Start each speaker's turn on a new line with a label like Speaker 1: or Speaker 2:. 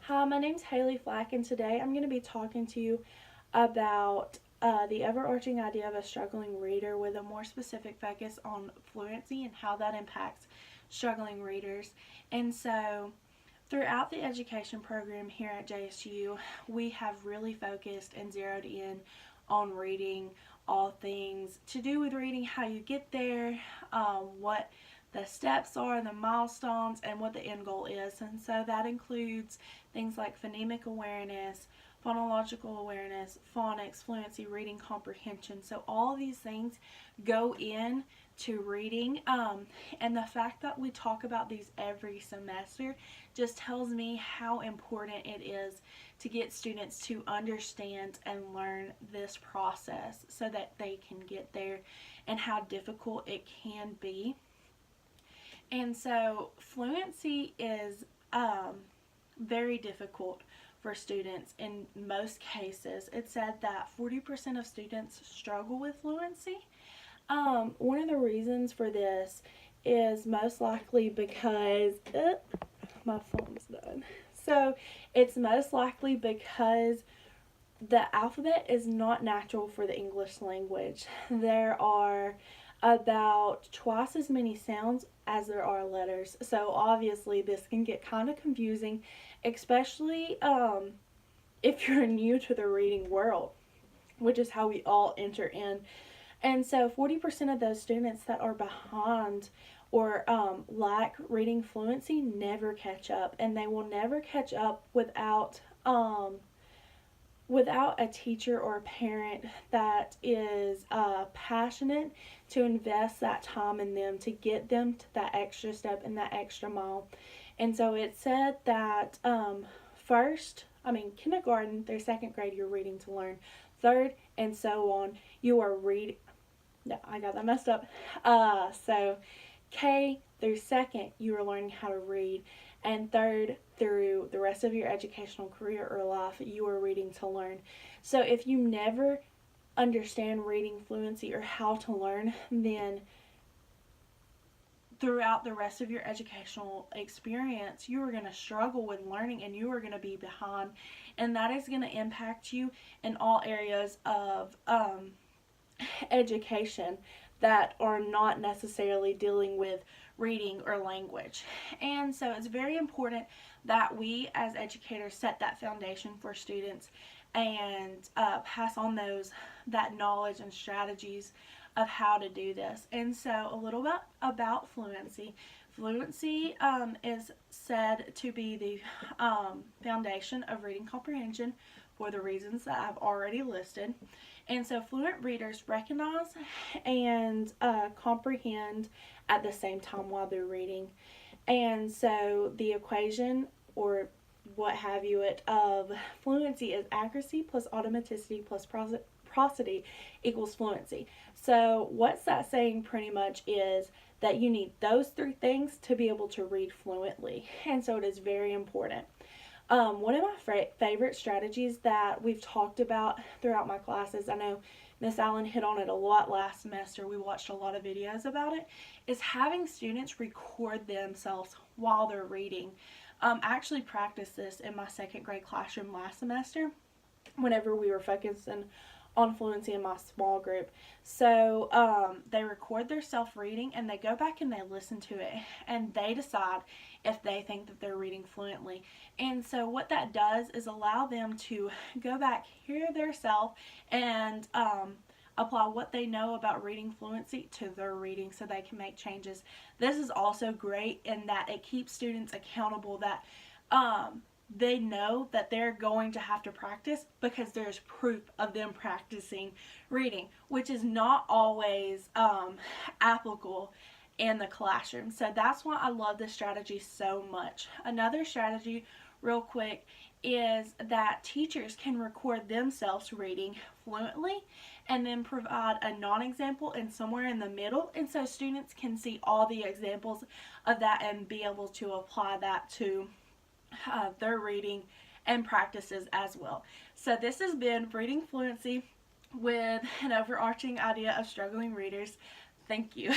Speaker 1: Hi, my name's Haley Flack, and today I'm going to be talking to you about the overarching idea of a struggling reader with a more specific focus on fluency and how that impacts struggling readers. And so, throughout the education program here at JSU, we have really focused and zeroed in on reading, all things to do with reading, how you get there, what the steps are, the milestones, and what the end goal is. And so that includes things like phonemic awareness, phonological awareness, phonics, fluency, reading comprehension. So all of these things go in to reading, and the fact that we talk about these every semester just tells me how important it is to get students to understand and learn this process so that they can get there, and how difficult it can be. And so fluency is very difficult for students in most cases. It said that 40% of students struggle with fluency. One of the reasons for this is most likely because my phone's done. So it's most likely because the alphabet is not natural for the English language. There are about twice as many sounds as there are letters. So obviously this can get kind of confusing, especially if you're new to the reading world, which is how we all enter in. And so 40% of those students that are behind or lack reading fluency never catch up, and they will never catch up without a teacher or a parent that is passionate to invest that time in them to get them to that extra step and that extra mile. And so it said that kindergarten, their second grade, you're reading to learn. Third, and so on, you are reading. No, I got that messed up. So K through second, you are learning how to read. And third, through the rest of your educational career or life, you are reading to learn. So if you never understand reading fluency or how to learn, then throughout the rest of your educational experience, you are going to struggle with learning and you are going to be behind. And that is going to impact you in all areas of education that are not necessarily dealing with reading or language. And so it's very important that we as educators set that foundation for students and pass on that knowledge and strategies of how to do this. And so a little bit about fluency. Fluency is said to be the foundation of reading comprehension for the reasons that I've already listed. And so fluent readers recognize and comprehend at the same time while they're reading. And so the equation, or what have you it, of fluency is accuracy plus automaticity plus prosody equals fluency. So what's that saying pretty much is that you need those three things to be able to read fluently. And so it is very important. One of my favorite strategies that we've talked about throughout my classes, I know Miss Allen hit on it a lot last semester, we watched a lot of videos about it, is having students record themselves while they're reading. I actually practiced this in my second grade classroom last semester whenever we were focusing on fluency in my small group. So they record their self reading and they go back and they listen to it and they decide if they think that they're reading fluently. And so what that does is allow them to go back, hear their self, and apply what they know about reading fluency to their reading so they can make changes. This is also great in that it keeps students accountable, that they know that they're going to have to practice because there's proof of them practicing reading, which is not always applicable in the classroom. So that's why I love this strategy so much. Another strategy, real quick, is that teachers can record themselves reading fluently and then provide a non-example and somewhere in the middle, and so students can see all the examples of that and be able to apply that to their reading and practices as well. So this has been Reading Fluency with an overarching idea of struggling readers. Thank you.